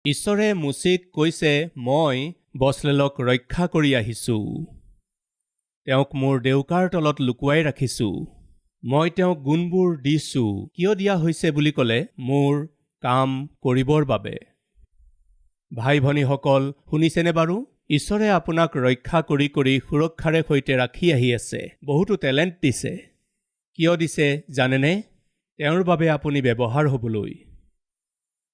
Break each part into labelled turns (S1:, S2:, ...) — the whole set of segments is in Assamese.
S1: ঈশ্বৰে মুচিক কৈছে, মই বছলেলক ৰক্ষা কৰি আহিছোঁ। তেওঁক মোৰ ডেউকাৰ তলত লুকুৱাই ৰাখিছোঁ। মই তেওঁক গুণবোৰ দিছোঁ। কিয় দিয়া হৈছে বুলি ক'লে, মোৰ কাম কৰিবৰ বাবে। ভাই ভনীসকল, শুনিছেনে বাৰু? ঈশ্বৰে আপোনাক ৰক্ষা কৰি কৰি সুৰক্ষাৰে সৈতে ৰাখি আহি আছে। বহুতো টেলেণ্ট দিছে। কিয় দিছে জানেনে? তেওঁৰ বাবে আপুনি ব্যৱহাৰ হ'বলৈ।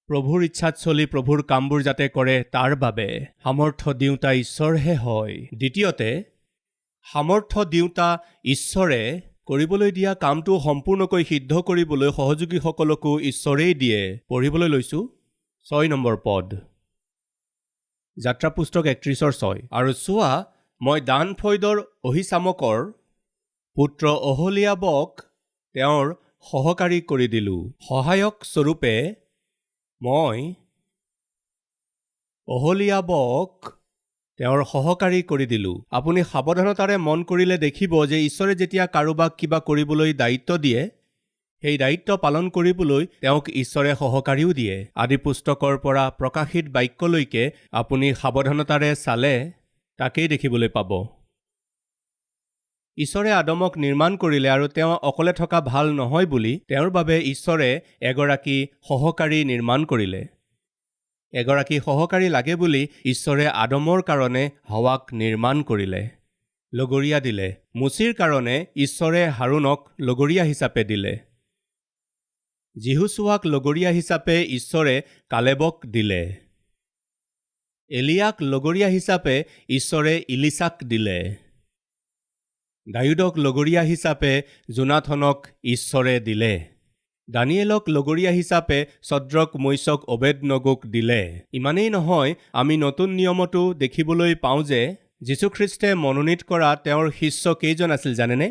S1: প্ৰভুৰ ইচ্ছাত চলি প্ৰভুৰ কামবোৰ যাতে কৰে তাৰ বাবে। সামৰ্থ্য দিওঁতা ঈশ্বৰহে হয়। দ্বিতীয়তে, সামৰ্থ্য দিওঁতা ঈশ্বৰে কৰিবলৈ দিয়া কামটো সম্পূৰ্ণকৈ সিদ্ধ কৰিবলৈ সহযোগীসকলকো ঈশ্বৰেই দিয়ে। পঢ়িবলৈ লৈছোঁ 6 নম্বৰ পদ। যাত্ৰা পুস্তক 31:6। আৰু চোৱা, মই দান-ফৈদৰ অহিচামকৰ পুত্ৰ অহলিয়াবক তেওঁৰ সহকাৰী কৰি দিলোঁ। সহায়ক স্বৰূপে মই অহলিয়াবক তেওঁৰ সহকাৰী কৰি দিলোঁ। আপুনি সাৱধানতাৰে মন কৰিলে দেখিব যে ঈশ্বৰে যেতিয়া কাৰোবাক কিবা কৰিবলৈ দায়িত্ব দিয়ে, সেই দায়িত্ব পালন কৰিবলৈ তেওঁক ঈশ্বৰে সহকাৰীও দিয়ে। আদি পুস্তকৰ পৰা প্ৰকাশিত বাক্যলৈকে আপুনি সাৱধানতাৰে চালে তাকেই দেখিবলৈ পাব। ঈশ্বৰে আদমক নিৰ্মাণ কৰিলে আৰু তেওঁ অকলে থকা ভাল নহয় বুলি তেওঁৰ বাবে ঈশ্বৰে এগৰাকী সহকাৰী নিৰ্মাণ কৰিলে। এগৰাকী সহকাৰী লাগে বুলি ঈশ্বৰে আদমৰ কাৰণে হাৱাক নিৰ্মাণ কৰিলে, লগৰীয়া দিলে। মুচিৰ কাৰণে ঈশ্বৰে হাৰুনক লগৰীয়া হিচাপে দিলে। যিহুচুৱাক লগৰীয়া হিচাপে ঈশ্বৰে কালেবক দিলে। এলিয়াক লগৰীয়া হিচাপে ঈশ্বৰে ইলিচাক দিলে। দায়ুদক লগৰীয়া হিচাপে জোনাথনক ঈশ্বৰে দিলে। দানিয়েলক লগৰীয়া হিচাপে ছদ্ৰক, মৈশক, অবেদনগোক দিলে। ইমানেই নহয়, আমি নতুন নিয়মতো দেখিবলৈ পাওঁ যে যীশুখ্ৰীষ্টে মনোনীত কৰা তেওঁৰ শিষ্য কেইজন আছিল জানেনে?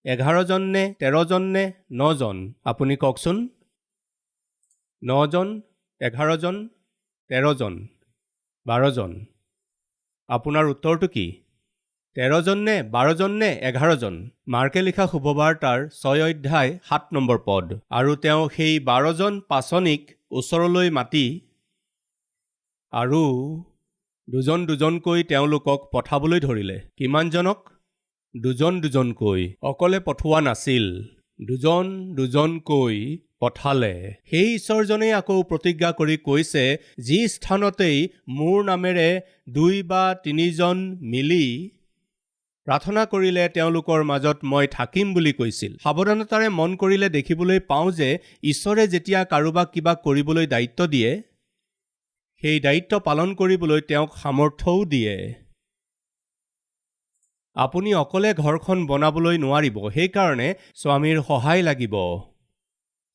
S1: 11 জন নে 13 জন নে 9 জন? আপুনি কওকচোন। 9 জন, 11 জন, 13 জন, 12 জন। আপোনাৰ উত্তৰটো কি? 13 জন নে 12 জন নে 11 জন? মাৰ্কে লিখা শুভবাৰ্তাৰ 6 অধ্যায় 7 নম্বৰ পদ। আৰু তেওঁ সেই 12 জন পাচনিক ওচৰলৈ মাতি আৰু দুজন দুজনকৈ তেওঁলোকক পঠাবলৈ ধৰিলে। কিমানজনক? দুজন দুজনকৈ। অকলে পঠোৱা নাছিল, দুজন দুজনকৈ পঠালে। সেই ঈশ্বৰজনেই আকৌ প্ৰতিজ্ঞা কৰি কৈছে, যি স্থানতেই মোৰ নামেৰে 2 বা 3 জন মিলি প্ৰাৰ্থনা কৰিলে তেওঁলোকৰ মাজত মই থাকিম বুলি কৈছিল। সাৱধানতাৰে মন কৰিলে দেখিবলৈ পাওঁ যে ঈশ্বৰে যেতিয়া কাৰোবাক কিবা কৰিবলৈ দায়িত্ব দিয়ে, সেই দায়িত্ব পালন কৰিবলৈ তেওঁক সামৰ্থ্যও দিয়ে। আপুনি অকলে ঘৰখন বনাবলৈ নোৱাৰিব, সেইকাৰণে স্বামীৰ সহায় লাগিব।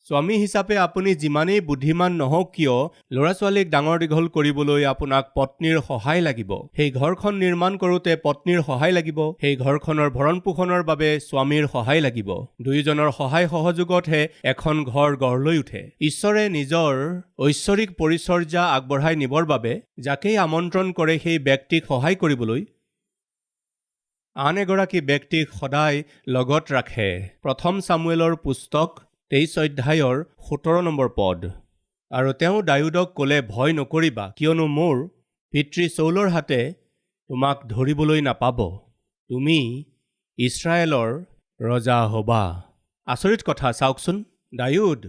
S1: স্বামী হিচাপে আপুনি যিমানেই বুদ্ধিমান নহওক কিয়, ল'ৰা-ছোৱালীক ডাঙৰ দীঘল কৰিবলৈ আপোনাক পত্নীৰ সহায় লাগিব। সেই ঘৰখন নিৰ্মাণ কৰোঁতে পত্নীৰ সহায় লাগিব। সেই ঘৰখনৰ ভৰণ পোষণৰ বাবে স্বামীৰ সহায় লাগিব। দুয়োজনৰ সহায় সহযোগতহে এখন ঘৰ গঢ় লৈ উঠে। ঈশ্বৰে নিজৰ ঐশ্বৰিক পৰিচৰ্যা আগবঢ়াই নিবৰ বাবে যাকেই আমন্ত্ৰণ কৰে সেই ব্যক্তিক সহায় কৰিবলৈ আন এগৰাকী ব্যক্তিক সদায় লগত ৰাখে। 1 চামুৱেলৰ পুস্তক 23 অধ্যায়ৰ 17 নম্বৰ পদ। আৰু তেওঁ দায়ুদক ক'লে, ভয় নকৰিবা, কিয়নো মোৰ পিতৃ চৌলৰ হাতে তোমাক ধৰিবলৈ নাপাব। তুমি ইছৰাইলৰ ৰজা হ'বা। আচৰিত কথা চাওকচোন। দায়ুদ,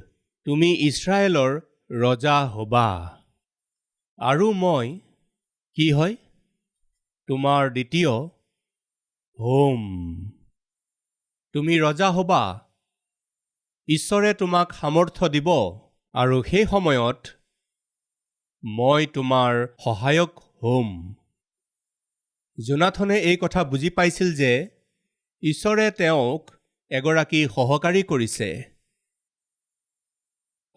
S1: তুমি ইছৰাইলৰ ৰজা হ'বা। আৰু মই কি হয়? তোমাৰ দ্বিতীয় হোম। তুমি ৰজা হ'বা। ঈশ্বৰে তোমাক সামৰ্থ্য দিব আৰু সেই সময়ত মই তোমাৰ সহায়ক হ'ম। জোনাথনে এই কথা বুজি পাইছিল যে ঈশ্বৰে তেওঁক এগৰাকী সহকাৰী কৰিছে।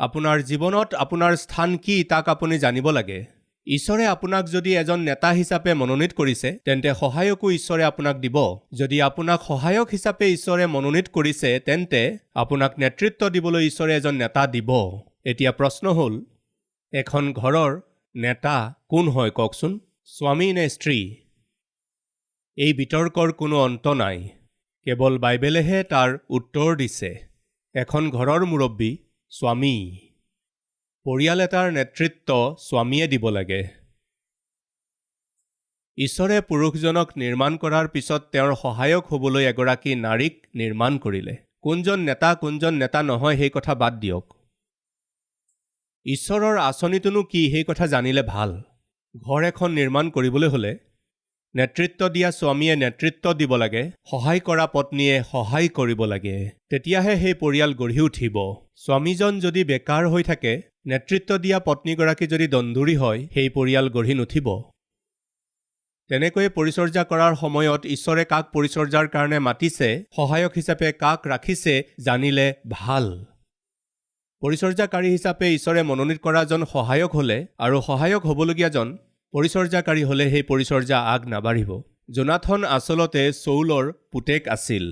S1: আপোনাৰ জীৱনত আপোনাৰ স্থান কি তাক আপুনি জানিব লাগে। ঈশ্বৰে আপোনাক যদি এজন নেতা হিচাপে মনোনীত কৰিছে, তেন্তে সহায়কো ঈশ্বৰে আপোনাক দিব। যদি আপোনাক সহায়ক হিচাপে ঈশ্বৰে মনোনীত কৰিছে, তেন্তে আপোনাক নেতৃত্ব দিবলৈ ঈশ্বৰে এজন নেতা দিব। এতিয়া প্ৰশ্ন হ'ল, এখন ঘৰৰ নেতা কোন হয় কওকচোন? স্বামী নে স্ত্ৰী? এই বিতৰ্কৰ কোনো অন্ত নাই। কেৱল বাইবেলেহে তাৰ উত্তৰ দিছে। এখন ঘৰৰ মুৰব্বী স্বামী। পৰিয়াল এটাৰ নেতৃত্ব স্বামীয়ে দিব লাগে। ঈশ্বৰে পুৰুষজনক নিৰ্মাণ কৰাৰ পিছত তেওঁৰ সহায়ক হ'বলৈ এগৰাকী নাৰীক নিৰ্মাণ কৰিলে। কোনজন নেতা নহয় সেই কথা বাদ দিয়ক। ঈশ্বৰৰ আঁচনিটোনো কি সেই কথা জানিলে ভাল। ঘৰ এখন নিৰ্মাণ কৰিবলৈ হ'লে নেতৃত্ব দিয়া স্বামীয়ে নেতৃত্ব দিব লাগে, সহায় কৰা পত্নীয়ে সহায় কৰিব লাগে। তেতিয়াহে সেই পৰিয়াল গঢ়ি উঠিব। স্বামীজন যদি বেকাৰ হৈ থাকে, নেতৃত্ব দিয়া পত্নীগৰাকী যদি দন্দুৰী হয়, সেই পৰিয়াল গঢ়ি নুঠিব। তেনেকৈয়ে পৰিচৰ্যা কৰাৰ সময়ত ঈশ্বৰে কাক পৰিচৰ্যাৰ কাৰণে মাতিছে, সহায়ক হিচাপে কাক ৰাখিছে জানিলে ভাল। পৰিচৰ্যাকাৰী হিচাপে ঈশ্বৰে মনোনীত কৰাজন সহায়ক হ'লে আৰু সহায়ক হ'বলগীয়াজন পৰিচৰ্যাকাৰী হ'লে সেই পৰিচৰ্যা আগ নাবাঢ়িব। জোনাথন আচলতে চৌলৰ পুতেক আছিল।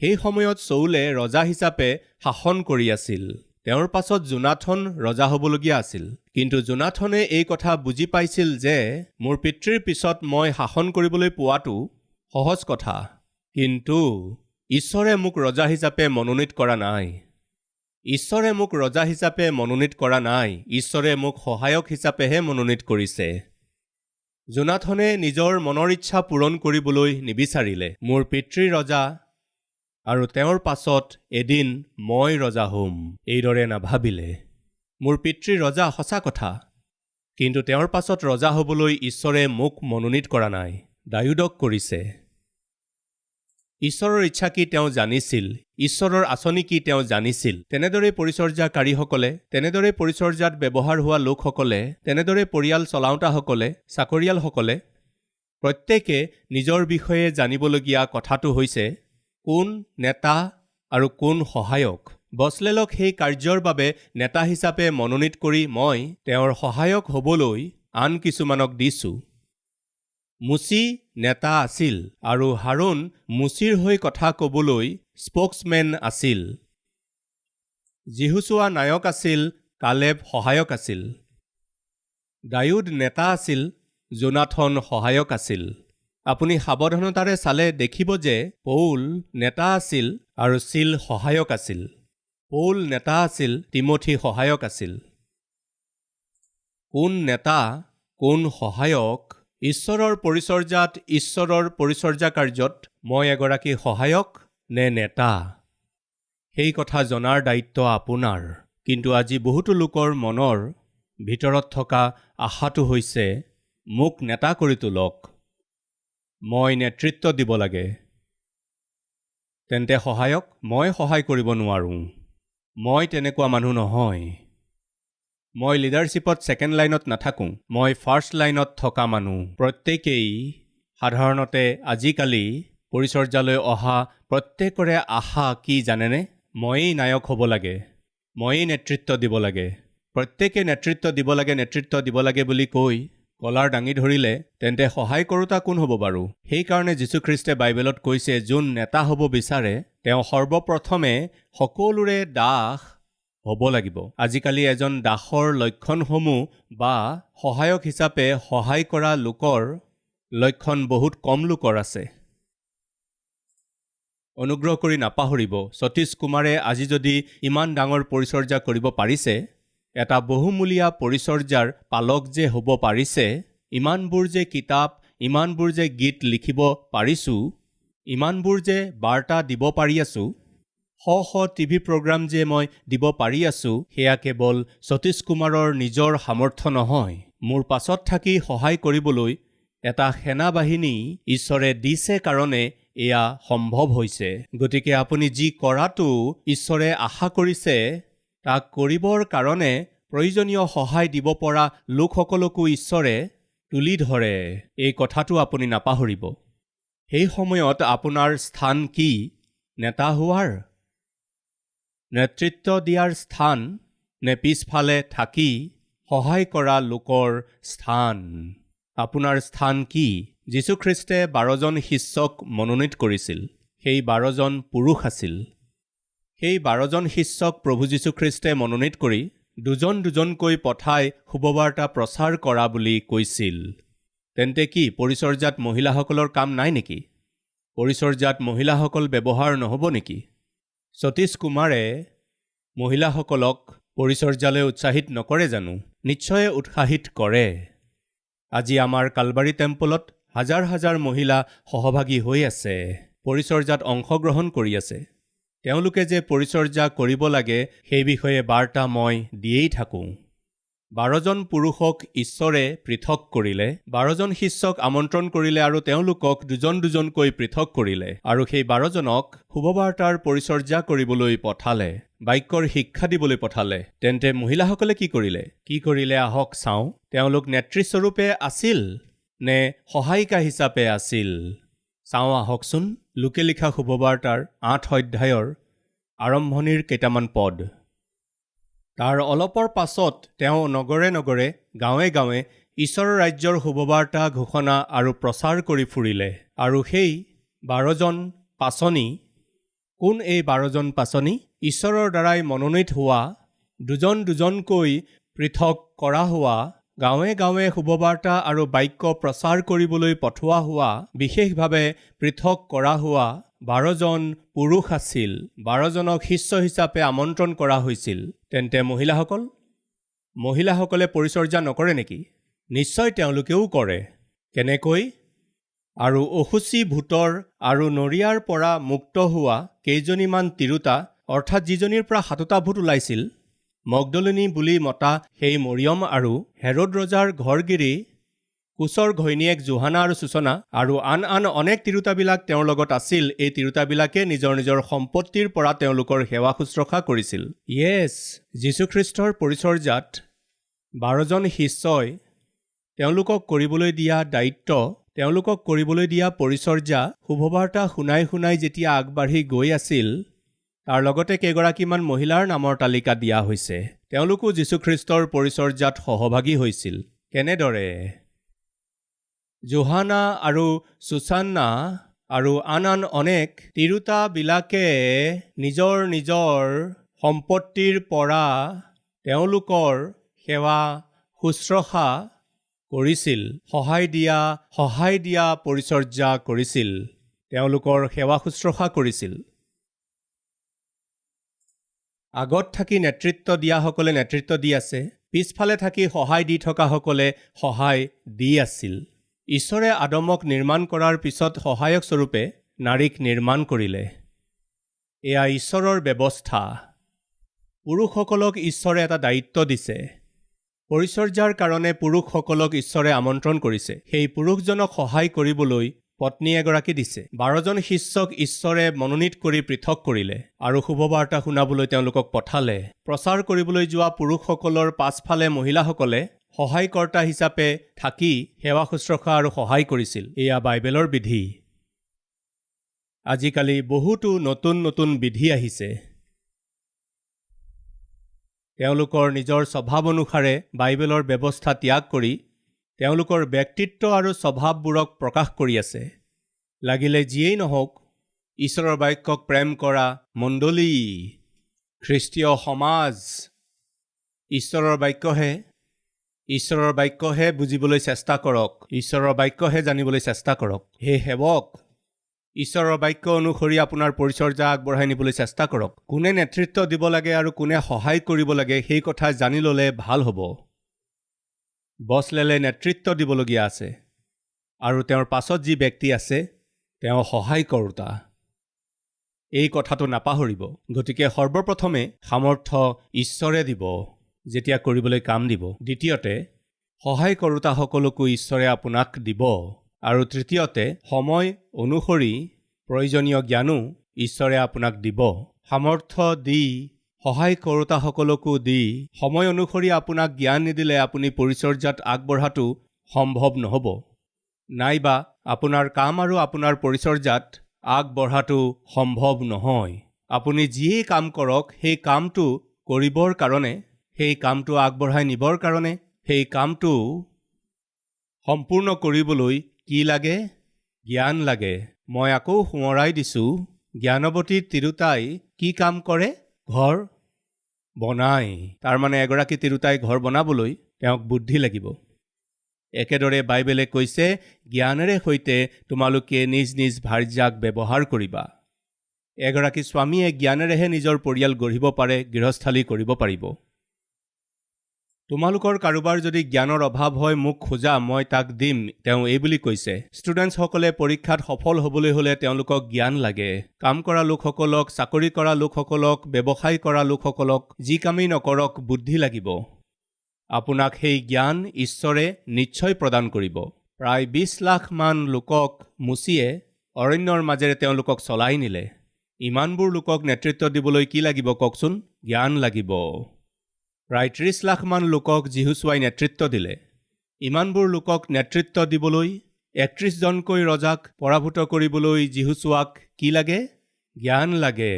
S1: সেই সময়ত চৌলে ৰজা হিচাপে শাসন কৰি আছিল। তেওঁৰ পাছত জোনাথন ৰজা হ'বলগীয়া আছিল। কিন্তু জোনাথনে এই কথা বুজি পাইছিল যে মোৰ পিতৃৰ পিছত মই শাসন কৰিবলৈ পোৱাটো সহজ কথা, কিন্তু ঈশ্বৰে মোক ৰজা হিচাপে মনোনীত কৰা নাই। ঈশ্বৰে মোক ৰজা হিচাপে মনোনীত কৰা নাই, ঈশ্বৰে মোক সহায়ক হিচাপেহে মনোনীত কৰিছে। জোনাথনে নিজৰ মনৰ ইচ্ছা পূৰণ কৰিবলৈ নিবিচাৰিলে। মোৰ পিতৃ ৰজা আৰু তেওঁৰ পাছত এদিন মই ৰজা হ'ম, এইদৰে নাভাবিলে। মোৰ পিতৃ ৰজা সঁচা কথা, কিন্তু তেওঁৰ পাছত ৰজা হ'বলৈ ঈশ্বৰে মোক মনোনীত কৰা নাই, দায়ুদক কৰিছে। ঈশ্বৰৰ ইচ্ছা কি তেওঁ জানিছিল, ঈশ্বৰৰ আঁচনি কি তেওঁ জানিছিল। তেনেদৰে পৰিচৰ্যাকাৰীসকলে, তেনেদৰে পৰিচৰ্যাত ব্যৱহাৰ হোৱা লোকসকলে, তেনেদৰে পৰিয়াল চলাওঁতাসকলে, চাকৰিয়ালসকলে প্ৰত্যেকে নিজৰ বিষয়ে জানিবলগীয়া কথাটো হৈছে কোন নেতা আৰু কোন সহায়ক। বছলেলক সেই কাৰ্যৰ বাবে নেতা হিচাপে মনোনীত কৰি মই তেওঁৰ সহায়ক হ'বলৈ আন কিছুমানক দিছোঁ। মুচি নেতা আছিল আৰু হাৰুণ মুচিৰ হৈ কথা ক'বলৈ স্প'ক্সমেন আছিল। যিহুচুৱা নায়ক আছিল, কালেব সহায়ক আছিল। দায়ুদ নেতা আছিল, জোনাথন সহায়ক আছিল। আপুনি সাৱধানতাৰে চালে দেখিব যে পৌল নেতা আছিল আৰু চিল সহায়ক আছিল। পৌল নেতা আছিল, তিমথি সহায়ক আছিল। কোন নেতা, কোন সহায়ক? ঈশ্বৰৰ পৰিচৰ্যাত, ঈশ্বৰৰ পৰিচৰ্যা কাৰ্যত মই এগৰাকী সহায়ক নে নেতা? সেই কথা জনাৰ দায়িত্ব আপোনাৰ। কিন্তু আজি বহুতো লোকৰ মনৰ ভিতৰত থকা আশাটো হৈছে মোক নেতা কৰি তোলক, মই নেতৃত্ব দিব লাগে। তেন্তে সহায়ক? মই সহায় কৰিব নোৱাৰোঁ, মই তেনেকুৱা মানুহ নহয়। মই লিডাৰশ্বিপত ছেকেণ্ড লাইনত নাথাকোঁ, মই ফাৰ্ষ্ট লাইনত থকা মানুহ। প্ৰত্যেকেই সাধাৰণতে আজিকালি পৰিচৰ্যালৈ অহা প্ৰত্যেকৰে আশা কি জানেনে? ময়েই নায়ক হ'ব লাগে, ময়েই নেতৃত্ব দিব লাগে। প্ৰত্যেকে নেতৃত্ব দিব লাগে বুলি কৈ কলাৰ দাঙি ধৰিলে তেন্তে সহায় কৰোঁতা কোন হ'ব বাৰু? সেইকাৰণে যীশুখ্ৰীষ্টে বাইবেলত কৈছে যোন নেতা হ'ব বিচাৰে তেওঁ সৰ্বপ্ৰথমে সকলোৰে দাস হ'ব লাগিব। আজিকালি এজন দাসৰ লক্ষণসমূহ বা সহায়ক হিচাপে সহায় কৰা লোকৰ লক্ষণ বহুত কম লোকৰ আছে। অনুগ্ৰহ কৰি নাপাহৰিব, সতীশ কুমাৰে আজি যদি ইমান ডাঙৰ পৰিচৰ্যা কৰিব পাৰিছে, এটা বহুমূলীয়া পৰিচৰ্যাৰ পালক যে হ'ব পাৰিছে, ইমানবোৰ যে কিতাপ, ইমানবোৰ যে গীত লিখিব পাৰিছোঁ, ইমানবোৰ যে বাৰ্তা দিব পাৰি আছোঁ, শ টিভি প্ৰগ্ৰাম যে মই দিব পাৰি আছোঁ, সেয়া কেৱল সতীশ কুমাৰৰ নিজৰ সামৰ্থ্য নহয়। মোৰ পাছত থাকি সহায় কৰিবলৈ এটা সেনাবাহিনী ঈশ্বৰে দিছে কাৰণে এয়া সম্ভৱ হৈছে। গতিকে আপুনি যি কৰাটো ঈশ্বৰে আশা কৰিছে তাক কৰিবৰ কাৰণে প্ৰয়োজনীয় সহায় দিব পৰা লোকসকলকো ঈশ্বৰে তুলি ধৰে, এই কথাটো আপুনি নাপাহৰিব। সেই সময়ত আপোনাৰ স্থান কি? নেতা হোৱাৰ, নেতৃত্ব দিয়াৰ স্থান নে পিছফালে থাকি সহায় কৰা লোকৰ স্থান? আপোনাৰ স্থান কি? যীশুখ্ৰীষ্টে 12জন শিষ্যক মনোনীত কৰিছিল। সেই 12জন পুৰুষ আছিল। সেই 12জন শিষ্যক প্ৰভু যীশুখ্ৰীষ্টে মনোনীত কৰি দুজনকৈ পঠাই শুভবাৰ্তা প্ৰচাৰ কৰা বুলি কৈছিল। তেন্তে কি পৰিচৰ্যাত মহিলাসকলৰ কাম নাই নেকি? পৰিচৰ্যাত মহিলাসকল ব্যৱহাৰ নহ'ব নেকি? সতীশ কুমাৰে মহিলাসকলক পৰিচৰ্যালৈ উৎসাহিত নকৰে জানো? নিশ্চয় উৎসাহিত কৰে। আজি আমাৰ কালবাৰী টেম্পলত হাজাৰ হাজাৰ মহিলা সহভাগী হৈ আছে, পৰিচৰ্যাত অংশগ্ৰহণ কৰি আছে। তেওঁলোকে যে পৰিচৰ্যা কৰিব লাগে সেই বিষয়ে বাৰ্তা মই দিয়েই থাকোঁ। 12জন পুৰুষক ঈশ্বৰে পৃথক কৰিলে, 12জন শিষ্যক আমন্ত্ৰণ কৰিলে আৰু তেওঁলোকক দুজন দুজনকৈ পৃথক কৰিলে আৰু সেই 12জনক শুভবাৰ্তাৰ পৰিচৰ্যা কৰিবলৈ পঠালে, বাক্যৰ শিক্ষা দিবলৈ পঠালে। তেন্তে মহিলাসকলে কি কৰিলে আহক চাওঁ। তেওঁলোক নেতৃস্বৰূপে আছিল নে সহায়িকা হিচাপে আছিল? চাওঁ আহকচোন। লোকে লিখা শুভবাৰ্তাৰ 8 অধ্যায়ৰ আৰম্ভণিৰ কেইটামান পদ। তাৰ অলপৰ পাছত তেওঁ নগৰে নগৰে গাঁৱে গাঁৱে ঈশ্বৰৰ ৰাজ্যৰ শুভবাৰ্তা ঘোষণা আৰু প্ৰচাৰ কৰি ফুৰিলে। আৰু সেই 12জন পাচনি, কোন এই 12জন পাচনি? ঈশ্বৰৰ দ্বাৰাই মনোনীত হোৱা, দুজন দুজনকৈ পৃথক কৰা হোৱা, গাঁৱে গাঁৱে শুভবাৰ্তা আৰু বাক্য প্ৰচাৰ কৰিবলৈ পঠোৱা হোৱা, বিশেষভাৱে পৃথক কৰা হোৱা 12জন পুৰুষ আছিল। 12জনক শিষ্য হিচাপে আমন্ত্ৰণ কৰা হৈছিল। তেন্তে মহিলাসকলে পৰিচৰ্যা নকৰে নেকি? নিশ্চয় তেওঁলোকেও কৰে। কেনেকৈ? আৰু অসুচী ভূতৰ আৰু নৰিয়াৰ পৰা মুক্ত হোৱা কেইজনীমান তিৰোতা, অৰ্থাৎ যিজনীৰ পৰা 7টা ভূত ওলাইছিল, মগদলিনী বুলি মতা সেই মৰিয়ম আৰু হেৰোদ ৰজাৰ ঘৰগিৰি কুশৰ ঘৈণীয়েক জোহানা আৰু সূচনা আৰু আন অনেক তিৰোতাবিলাক তেওঁৰ লগত আছিল। এই তিৰোতাবিলাকে নিজৰ নিজৰ সম্পত্তিৰ পৰা তেওঁলোকৰ সেৱা শুশ্ৰূষা কৰিছিল। যীশুখ্ৰীষ্টৰ পৰিচৰ্যাত 12জন শিষ্যই তেওঁলোকক কৰিবলৈ দিয়া দায়িত্ব, তেওঁলোকক কৰিবলৈ দিয়া পৰিচৰ্যা, শুভবাৰ্তা শুনাই শুনাই যেতিয়া আগবাঢ়ি গৈ আছিল, তাৰ লগতে কেইগৰাকীমান মহিলাৰ নামৰ তালিকা দিয়া হৈছে। তেওঁলোকো যীশুখ্ৰীষ্টৰ পৰিচৰ্যাত সহভাগী হৈছিল। কেনেদৰে? জোহানা আৰু সুচান্না আৰু আন অনেক তিৰোতাবিলাকে নিজৰ নিজৰ সম্পত্তিৰ পৰা তেওঁলোকৰ সেৱা শুশ্ৰূষা কৰিছিল, সহায় দিয়া পৰিচৰ্যা কৰিছিল, তেওঁলোকৰ সেৱা শুশ্ৰূষা কৰিছিল। আগত থাকি নেতৃত্ব দিয়াসকলে নেতৃত্ব দি আছে, পিছফালে থাকি সহায় দি থকাসকলে সহায় দি আছিল। ঈশ্বৰে আদমক নিৰ্মাণ কৰাৰ পিছত সহায়ক স্বৰূপে নাৰীক নিৰ্মাণ কৰিলে। এয়া ঈশ্বৰৰ ব্যৱস্থা। পুৰুষসকলক ঈশ্বৰে এটা দায়িত্ব দিছে। পৰিচৰ্যাৰ কাৰণে পুৰুষসকলক ঈশ্বৰে আমন্ত্ৰণ কৰিছে। সেই পুৰুষজনক সহায় কৰিবলৈ পত্নী এগৰাকী দিছে। 12জন শিষ্যক ঈশ্বৰে মনোনীত কৰি পৃথক কৰিলে আৰু শুভবাৰ্তা শুনাবলৈ তেওঁলোকক পঠালে। প্ৰচাৰ কৰিবলৈ যোৱা পুৰুষসকলৰ পাছফালে মহিলাসকলে সহায়কৰ্তা হিচাপে থাকি সেৱা শুশ্ৰূষা আৰু সহায় কৰিছিল। এয়া বাইবেলৰ বিধি। আজিকালি বহুতো নতুন নতুন বিধি আহিছে। তেওঁলোকৰ নিজৰ স্বভাৱ অনুসাৰে বাইবেলৰ ব্যৱস্থা ত্যাগ কৰি তেওঁলোকৰ ব্যক্তিত্ব আৰু স্বভাৱবোৰক প্ৰকাশ কৰি আছে। লাগিলে যিয়েই নহওক, ঈশ্বৰৰ বাক্যক প্ৰেম কৰা মণ্ডলী, খ্ৰীষ্টীয় সমাজ, ঈশ্বৰৰ বাক্যহে বুজিবলৈ চেষ্টা কৰক, ঈশ্বৰৰ বাক্যহে জানিবলৈ চেষ্টা কৰক। হে সেৱক, ঈশ্বৰৰ বাক্য অনুসৰি আপোনাৰ পৰিচৰ্যা আগবঢ়াই নিবলৈ চেষ্টা কৰক। কোনে নেতৃত্ব দিব লাগে আৰু কোনে সহায় কৰিব লাগে সেই কথা জানি ল'লে ভাল হ'ব। বছলেলে নেতৃত্ব দিবলগীয়া আছে আৰু তেওঁৰ পাছত যি ব্যক্তি আছে তেওঁ সহায় কৰোঁতা। এই কথাটো নাপাহৰিব। গতিকে সৰ্বপ্ৰথমে সামৰ্থ্য ঈশ্বৰে দিব যেতিয়া কৰিবলৈ কাম দিব। দ্বিতীয়তে সহায় কৰোঁতাসকলকো ঈশ্বৰে আপোনাক দিব। আৰু তৃতীয়তে সময় অনুসৰি প্ৰয়োজনীয় জ্ঞানো ঈশ্বৰে আপোনাক দিব। সামৰ্থ্য দি, সহায় কৰোঁতাসকলকো দি, সময় অনুসৰি আপোনাক জ্ঞান নিদিলে আপুনি পৰিচৰ্যাত আগবঢ়াটো সম্ভৱ নহ'ব। নাইবা আপোনাৰ কাম আৰু আপোনাৰ পৰিচৰ্যাত আগবঢ়াটো সম্ভৱ নহয়। আপুনি যিয়েই কাম কৰক, সেই কামটো কৰিবৰ কাৰণে, সেই কামটো আগবঢ়াই নিবৰ কাৰণে, সেই কামটো সম্পূৰ্ণ কৰিবলৈ কি লাগে? জ্ঞান লাগে। মই আকৌ সোঁৱৰাই দিছোঁ, জ্ঞানৱতী তিৰোতাই কি কাম কৰে? ঘৰ বনাই। তাৰমানে এগৰাকী তিৰোতাই ঘৰ বনাবলৈ তেওঁক বুদ্ধি লাগিব। একেদৰে বাইবেলে কৈছে, জ্ঞানেৰে সৈতে তোমালোকে নিজ নিজ ভাৰ্যাক ব্যৱহাৰ কৰিবা। এগৰাকী স্বামীয়ে জ্ঞানেৰেহে নিজৰ পৰিয়াল গঢ়িব পাৰে, গৃহস্থালী কৰিব পাৰিব। তোমালোকৰ কাৰোবাৰ যদি জ্ঞানৰ অভাৱ হয় মোক খোজা মই তাক দিম তেওঁ এই বুলি কৈছে ষ্টুডেণ্টসকলে পৰীক্ষাত সফল হ'বলৈ হ'লে তেওঁলোকক জ্ঞান লাগে কাম কৰা লোকসকলক চাকৰি কৰা লোকসকলক ব্যৱসায় কৰা লোকসকলক যি কামেই নকৰক বুদ্ধি লাগিব আপোনাক সেই জ্ঞান ঈশ্বৰে নিশ্চয় প্ৰদান কৰিব প্ৰায় ২০ লাখ মান লোকক মুচিয়ে অৰণ্যৰ মাজেৰে তেওঁলোকক চলাই নিলে ইমানবোৰ লোকক নেতৃত্ব দিবলৈ কি লাগিব কওকচোন জ্ঞান লাগিব প্ৰায় ৩০ লাখ মান লোকক যিহুচুৱাই নেতৃত্ব দিলে ইমানবোৰ লোকক নেতৃত্ব দিবলৈ ৩১ জনকৈ ৰজাক পৰাভূত কৰিবলৈ যিহুচুৱাক কি লাগে জ্ঞান লাগে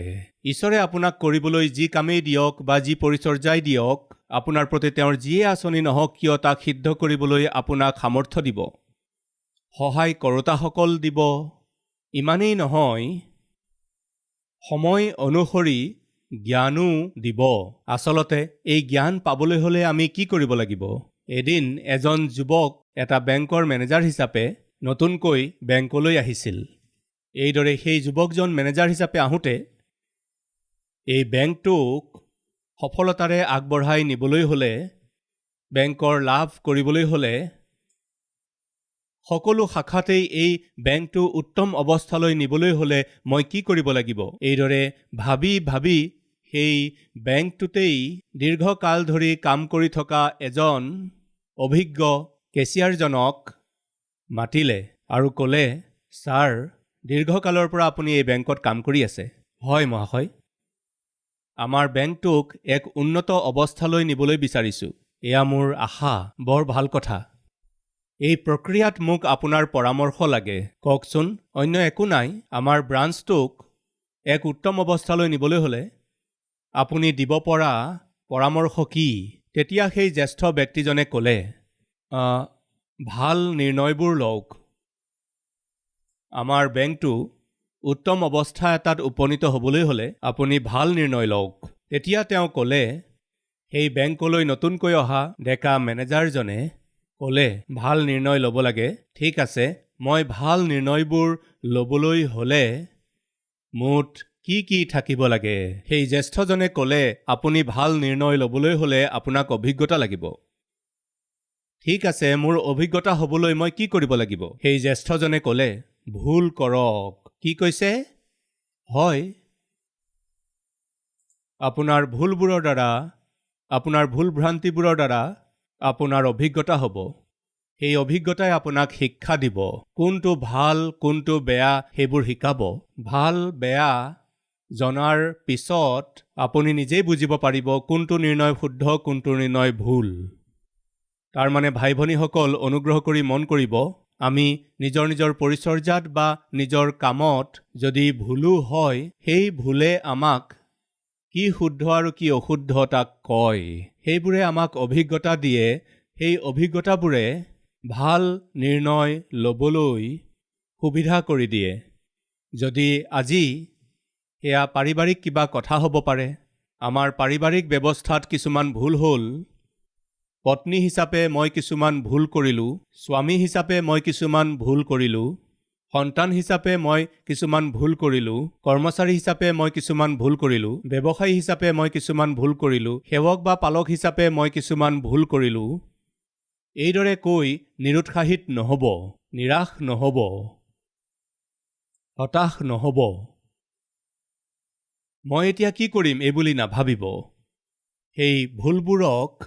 S1: ঈশ্বৰে আপোনাক কৰিবলৈ যি কামেই দিয়ক বা যি পৰিচৰ্যাই দিয়ক আপোনাৰ প্ৰতি তেওঁৰ যিয়ে আঁচনি নহওক কিয় তাক সিদ্ধ কৰিবলৈ আপোনাক সামৰ্থ্য দিব সহায় কৰোতাসকল দিব ইমানেই নহয় সময় অনুসৰি জ্ঞানো দিব আচলতে এই জ্ঞান পাবলৈ হ'লে আমি কি কৰিব লাগিব এদিন এজন যুৱক এটা বেংকৰ মেনেজাৰ হিচাপে নতুনকৈ বেংকলৈ আহিছিল এইদৰে সেই যুৱকজন মেনেজাৰ হিচাপে আহোঁতে এই বেংকটোক সফলতাৰে আগবঢ়াই নিবলৈ হ'লে বেংকৰ লাভ কৰিবলৈ হ'লে সকলো শাখাতেই এই বেংকটো উত্তম অৱস্থালৈ নিবলৈ হ'লে মই কি কৰিব লাগিব এইদৰে ভাবি সেই বেংকটোতেই দীৰ্ঘকাল ধৰি কাম কৰি থকা এজন অভিজ্ঞ কেচিয়াৰজনক মাতিলে আৰু ক'লে ছাৰ দীৰ্ঘকালৰ পৰা আপুনি এই বেংকত কাম কৰি আছে হয় মহাশয় আমাৰ বেংকটোক এক উন্নত অৱস্থালৈ নিবলৈ বিচাৰিছোঁ এয়া মোৰ আশা বৰ ভাল কথা এই প্ৰক্ৰিয়াত মোক আপোনাৰ পৰামৰ্শ লাগে কওকচোন অন্য একো নাই আমাৰ ব্ৰাঞ্চটোক এক উত্তম অৱস্থালৈ নিবলৈ হ'লে আপুনি দিব পৰা পৰামৰ্শ কি তেতিয়া সেই জ্যেষ্ঠ ব্যক্তিজনে ক'লে ভাল নিৰ্ণয়বোৰ লওক আমাৰ বেংকটো উত্তম অৱস্থা এটাত উপনীত হ'বলৈ হ'লে আপুনি ভাল নিৰ্ণয় লওক তেতিয়া তেওঁ ক'লে সেই বেংকলৈ নতুনকৈ অহা ডেকা মেনেজাৰজনে ক'লে ভাল নিৰ্ণয় ল'ব লাগে ঠিক আছে মই ভাল নিৰ্ণয়বোৰ ল'বলৈ হ'লে মুঠ কি থাকিব লাগে সেই জ্যেষ্ঠজনে ক'লে আপুনি ভাল নিৰ্ণয় ল'বলৈ হ'লে আপোনাক অভিজ্ঞতা লাগিব ঠিক আছে মোৰ অভিজ্ঞতা হ'বলৈ মই কি কৰিব লাগিব সেই জ্যেষ্ঠজনে ক'লে ভুল কৰক কি কৈছে হয় আপোনাৰ ভুলবোৰৰ দ্বাৰা আপোনাৰ ভুল ভ্ৰান্তিবোৰৰ দ্বাৰা আপোনাৰ অভিজ্ঞতা হ'ব সেই অভিজ্ঞতাই আপোনাক শিক্ষা দিব কোনটো ভাল কোনটো বেয়া সেইবোৰ শিকাব ভাল বেয়া জনাৰ পিছত আপুনি নিজেই বুজিব পাৰিব কোনটো নিৰ্ণয় শুদ্ধ কোনটো নিৰ্ণয় ভুল তাৰ মানে ভাই ভনীসকল অনুগ্ৰহ কৰি মন কৰিব আমি নিজৰ পৰিচৰ্যাত বা নিজৰ কামত যদি ভুলো হয় সেই ভুলে আমাক কি শুদ্ধ আৰু কি অশুদ্ধ তাক কয় সেইবোৰে আমাক অভিজ্ঞতা দিয়ে সেই অভিজ্ঞতাবোৰে ভাল নিৰ্ণয় ল'বলৈ সুবিধা কৰি দিয়ে যদি আজি এয়া পাৰিবাৰিক কিবা কথা হ'ব পাৰে আমাৰ পাৰিবাৰিক ব্যৱস্থাত কিছুমান ভুল হ'ল পত্নী হিচাপে মই কিছুমান ভুল কৰিলোঁ স্বামী হিচাপে মই কিছুমান ভুল কৰিলোঁ সন্তান হিচাপে মই কিছুমান ভুল কৰিলোঁ কৰ্মচাৰী হিচাপে মই কিছুমান ভুল কৰিলোঁ ব্যৱসায়ী হিচাপে মই কিছুমান ভুল কৰিলোঁ সেৱক বা পালক হিচাপে মই কিছুমান ভুল কৰিলোঁ এইদৰে কৈ নিৰুৎসাহিত নহ'ব নিৰাশ নহ'ব হতাশ নহ'ব মই এতিয়া কি কৰিম এইবুলি নাভাবিব সেই ভুলবোৰক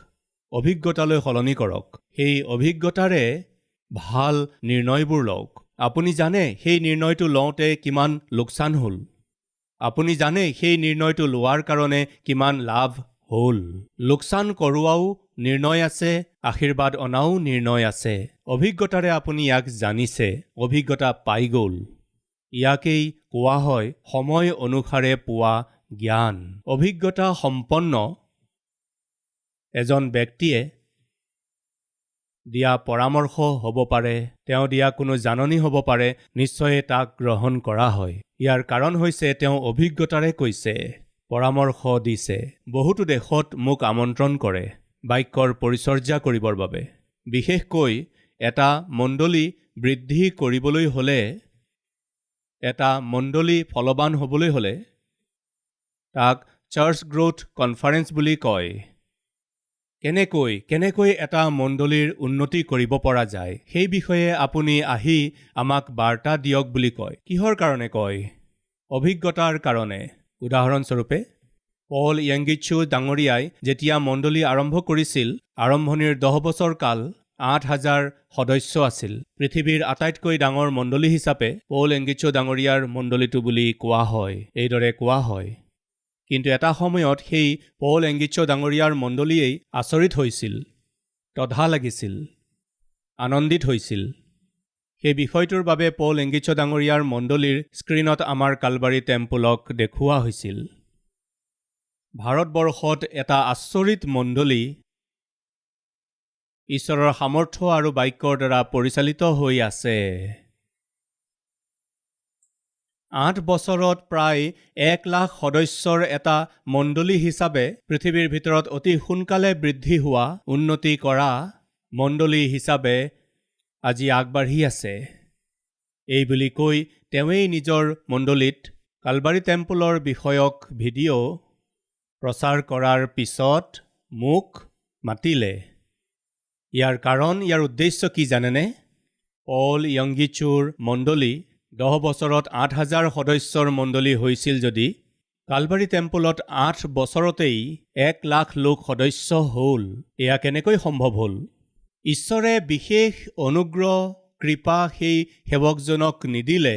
S1: অভিজ্ঞতালৈ সলনি কৰক সেই অভিজ্ঞতাৰে ভাল নিৰ্ণয়বোৰ লওক আপুনি জানে সেই নিৰ্ণয়টো লওঁতে কিমান লোকচান হ'ল আপুনি জানে সেই নিৰ্ণয়টো লোৱাৰ কাৰণে কিমান লাভ হ'ল লোকচান কৰোৱাও নিৰ্ণয় আছে আশীৰ্বাদ অনাও নিৰ্ণয় আছে অভিজ্ঞতাৰে আপুনি ইয়াক জানিছে অভিজ্ঞতা পাই গ'ল ইয়াকেই কোৱা হয় সময় অনুসাৰে পোৱা জ্ঞান অভিজ্ঞতা সম্পন্ন এজন ব্যক্তিয়ে দিয়া পৰামৰ্শ হ'ব পাৰে তেওঁ দিয়া কোনো জাননী হ'ব পাৰে নিশ্চয় তাক গ্ৰহণ কৰা হয় ইয়াৰ কাৰণ হৈছে তেওঁ অভিজ্ঞতাৰে কৈছে পৰামৰ্শ দিছে বহুতো দেশত মোক আমন্ত্ৰণ কৰে বাক্যৰ পৰিচৰ্যা কৰিবৰ বাবে বিশেষকৈ এটা মণ্ডলী বৃদ্ধি কৰিবলৈ হ'লে এটা মণ্ডলী ফলৱান হ'বলৈ হ'লে তাক চাৰ্চ গ্ৰোথ কনফাৰেন্স বুলি কয় কেনেকৈ এটা মণ্ডলীৰ উন্নতি কৰিব পৰা যায় সেই বিষয়ে আপুনি আহি আমাক বাৰ্তা দিয়ক বুলি কয়। কিহৰ কাৰণে কয়? অভিজ্ঞতাৰ কাৰণে। উদাহৰণস্বৰূপে পল য়াংগিছো ডাঙৰীয়াই যেতিয়া মণ্ডলী আৰম্ভ কৰিছিল, আৰম্ভণিৰ 10 বছৰ কাল 8,000 সদস্য আছিল। পৃথিৱীৰ আটাইতকৈ ডাঙৰ মণ্ডলী হিচাপে পল য়াংগিছো ডাঙৰীয়াৰ মণ্ডলীটো বুলি কোৱা হয়। এইদৰে কোৱা হয়। কিন্তু এটা সময়ত সেই পল য়াংগিছো ডাঙৰীয়াৰ মণ্ডলীয়েই আচৰিত হৈছিল, তধা লাগিছিল, আনন্দিত হৈছিল। সেই বিষয়টোৰ বাবে পল য়াংগিছো ডাঙৰীয়াৰ মণ্ডলীৰ স্ক্ৰীণত আমাৰ কালবাৰী টেম্পলক দেখুওৱা হৈছিল। ভাৰতবৰ্ষত এটা আচৰিত মণ্ডলী ঈশ্বৰৰ সামৰ্থ্য আৰু বাক্যৰ দ্বাৰা পৰিচালিত হৈ আছে। 8 বছৰত প্ৰায় 1 লাখ সদস্যৰ এটা মণ্ডলী হিচাপে পৃথিৱীৰ ভিতৰত অতি সোনকালে বৃদ্ধি হোৱা, উন্নতি কৰা মণ্ডলী হিচাপে আজি আগবাঢ়ি আছে। এই বুলি কৈ তেওঁৱেই নিজৰ মণ্ডলীত কালবাৰী টেম্পলৰ বিষয়ক ভিডিঅ' প্ৰচাৰ কৰাৰ পিছত মোক মাতিলে। ইয়াৰ কাৰণ, ইয়াৰ উদ্দেশ্য কি জানেনে? পল য়াংগিছোৰ মণ্ডলী 10 বছৰত 8,000 সদস্যৰ মণ্ডলী হৈছিল যদি কালবাৰী টেম্পলত 8 বছৰতেই 1 লাখ লোক সদস্য হ'ল। এয়া কেনেকৈ সম্ভৱ হ'ল? ঈশ্বৰে বিশেষ অনুগ্ৰহ কৃপা সেই সেৱকজনক নিদিলে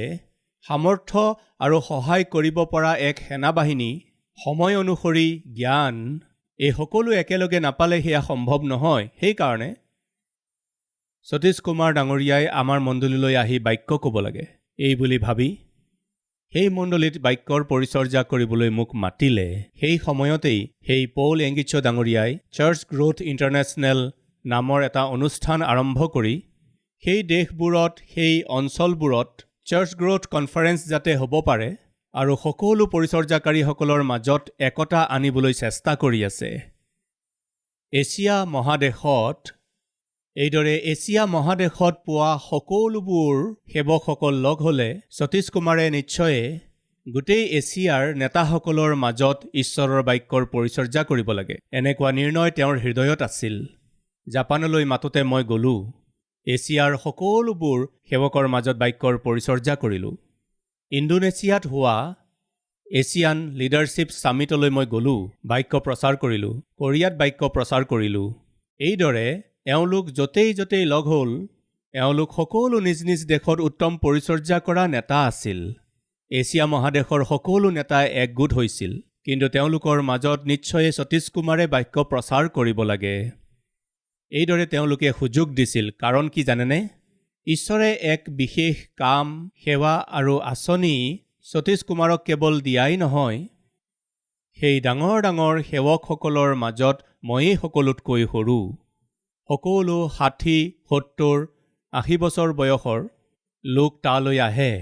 S1: সামৰ্থ্য আৰু সহায় কৰিব পৰা এক সেনাবাহিনী, সময় অনুসৰি জ্ঞান, এই সকলো একেলগে নাপালে সেয়া সম্ভৱ নহয়। সেইকাৰণে সতীশ কুমাৰ ডাঙৰীয়াই আমাৰ মণ্ডলীলৈ আহি বাক্য ক'ব লাগে, এই বুলি ভাবি সেই মণ্ডলীত বাক্যৰ পৰিচৰ্যা কৰিবলৈ মোক মাতিলে। সেই সময়তেই সেই পল য়াংগিছো ডাঙৰীয়াই চাৰ্চ গ্ৰোথ ইণ্টাৰনেশ্যনেল নামৰ এটা অনুষ্ঠান আৰম্ভ কৰি সেই দেশবোৰত, সেই অঞ্চলবোৰত চাৰ্চ গ্ৰোথ কনফাৰেন্স যাতে হ'ব পাৰে আৰু সকলো পৰিচৰ্যাকাৰীসকলৰ মাজত একতা আনিবলৈ চেষ্টা কৰি আছে। এছিয়া মহাদেশত, এইদৰে এছিয়া মহাদেশত পোৱা সকলোবোৰ সেৱকসকল লগ হ'লে সতীশ কুমাৰে নিশ্চয়ে গোটেই এছিয়াৰ নেতাসকলৰ মাজত ঈশ্বৰৰ বাক্যৰ পৰিচৰ্যা কৰিব লাগে। এনেকুৱা নিৰ্ণয় তেওঁৰ হৃদয়ত আছিল। জাপানলৈ মাতোতে মই গ'লো। এছিয়াৰ সকলোবোৰ সেৱকৰ মাজত বাক্যৰ পৰিচৰ্যা কৰিলোঁ। ইণ্ডোনেছিয়াত হোৱা এছিয়ান লিডাৰশ্বিপ ছামিটলৈ মই গ'লোঁ, বাক্য প্ৰচাৰ কৰিলোঁ। কোৰিয়াত বাক্য প্ৰচাৰ কৰিলোঁ। এইদৰে এওঁলোক য'তেই লগ হ'ল, এওঁলোক সকলো নিজ নিজ দেশত উত্তম পৰিচৰ্যা কৰা নেতা আছিল। এছিয়া মহাদেশৰ সকলো নেতাই একগোট হৈছিল। কিন্তু তেওঁলোকৰ মাজত নিশ্চয় সতীশ কুমাৰে বাক্য প্ৰচাৰ কৰিব লাগে। এইদৰে তেওঁলোকে সুযোগ দিছিল। কাৰণ কি জানেনে? ঈশ্বৰে এক বিশেষ কাম, সেৱা আৰু আঁচনি সতীশ কুমাৰক কেৱল দিয়াই নহয়, সেই ডাঙৰ ডাঙৰ সেৱকসকলৰ মাজত ময়েই সকলোতকৈ সৰু। সকলো 60, 70, 80 বছৰ বয়সৰ লোক তালৈ আহে।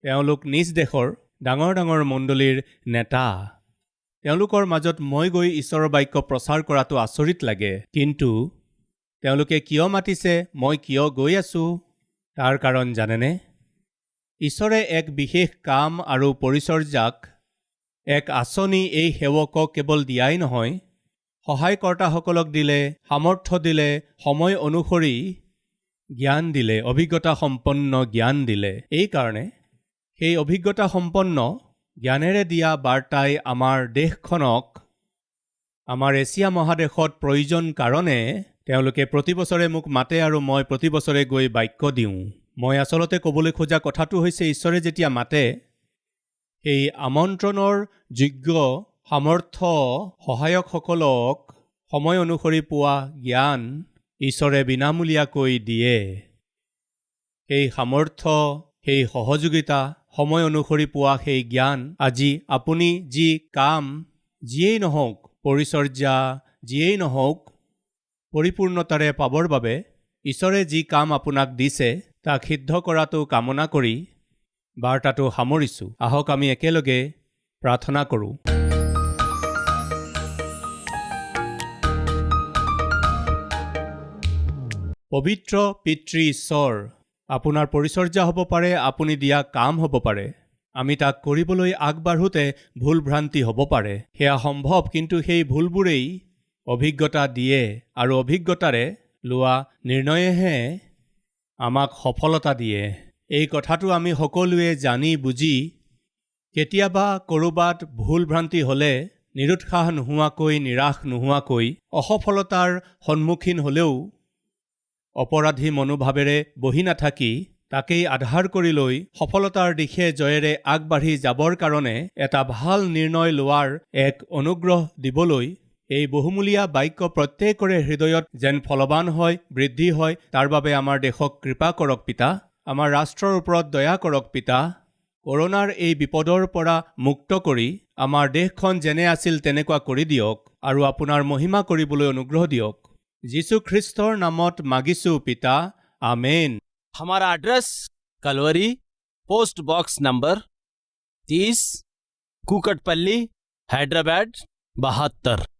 S1: তেওঁলোক নিজ দেশৰ ডাঙৰ ডাঙৰ মণ্ডলীৰ নেতা। তেওঁলোকৰ মাজত মই গৈ ঈশ্বৰৰ বাক্য প্ৰচাৰ কৰাটো আচৰিত লাগে। কিন্তু তেওঁলোকে কিয় মাতিছে, মই কিয় গৈ আছোঁ, তাৰ কাৰণ জানেনে? ঈশ্বৰে এক বিশেষ কাম আৰু পৰিচৰ্যাক, এক আঁচনি এই সেৱকক কেৱল দিয়াই নহয়, সহায়কৰ্তাসকলক দিলে, সামৰ্থ্য দিলে, সময় অনুসৰি জ্ঞান দিলে, অভিজ্ঞতা সম্পন্ন জ্ঞান দিলে। এইকাৰণে সেই অভিজ্ঞতা সম্পন্ন জ্ঞানেৰে দিয়া বাৰ্তাই আমাৰ দেশখনক, আমাৰ এছিয়া মহাদেশত প্ৰয়োজন কাৰণে তেওঁলোকে প্ৰতি বছৰে মোক মাতে আৰু মই প্ৰতি বছৰে গৈ বাক্য দিওঁ। মই আচলতে ক'বলৈ খোজা কথাটো হৈছে, ঈশ্বৰে যেতিয়া মাতে, সেই আমন্ত্ৰণৰ যোগ্য সামৰ্থ্য সহায়কসকলক সময় অনুসৰি পোৱা জ্ঞান ঈশ্বৰে বিনামূলীয়াকৈ দিয়ে। সেই সামৰ্থ্য, সেই সহযোগিতা, সময় অনুসৰি পোৱা সেই জ্ঞান আজি আপুনি যি কাম, যিয়েই নহওক, পৰিচৰ্যা যিয়েই নহওক, পৰিপূৰ্ণতাৰে পাবৰ বাবে ঈশ্বৰে যি কাম আপোনাক দিছে তাক সিদ্ধ কৰাটো কামনা কৰি বাৰ্তাটো সামৰিছোঁ। আহক আমি একেলগে প্ৰাৰ্থনা কৰোঁ। পবিত্ৰ পিতৃ ঈশ্বৰ, আপোনাৰ পৰিচৰ্যা হ'ব পাৰে, আপুনি দিয়া কাম হ'ব পাৰে। আমি তাক কৰিবলৈ আগবাঢ়োতে ভুল ভ্ৰান্তি হ'ব পাৰে। সেয়া সম্ভৱ, কিন্তু সেই ভুলবোৰেই অভিজ্ঞতা দিয়ে আৰু অভিজ্ঞতাৰে লোৱা নিৰ্ণয়েহে আমাক সফলতা দিয়ে। এই কথাটো আমি সকলোৱে জানি বুজি কেতিয়াবা ক'ৰবাত ভুল ভ্ৰান্তি হ'লে নিৰুৎসাহ নোহোৱাকৈ, নিৰাশ নোহোৱাকৈ, অসফলতাৰ সন্মুখীন হ'লেও অপৰাধী মনোভাৱেৰে বহি নাথাকি তাকেই আধাৰ কৰি লৈ সফলতাৰ দিশে জয়েৰে আগবাঢ়ি যাবৰ কাৰণে এটা ভাল নিৰ্ণয় লোৱাৰ এক অনুগ্ৰহ দিবলৈ এই বহুমূলীয়া বাক্য প্ৰত্যেকৰে হৃদয়ত যেন ফলৱান হয়, বৃদ্ধি হয়, তাৰ বাবে আমাৰ দেশক কৃপা কৰক পিতা, আমাৰ ৰাষ্ট্ৰৰ ওপৰত দয়া কৰক পিতা। কৰোনাৰ এই বিপদৰ পৰা মুক্ত কৰি আমাৰ দেশখন যেনে আছিল তেনেকুৱা কৰি দিয়ক আৰু আপোনাৰ মহিমা কৰিবলৈ অনুগ্ৰহ দিয়ক। যীশু খ্ৰীষ্টৰ নামত মাগিছোঁ পিতা, আমেন।
S2: हमारा address Calvary, post box number 30, Kukatpally, Hyderabad 72।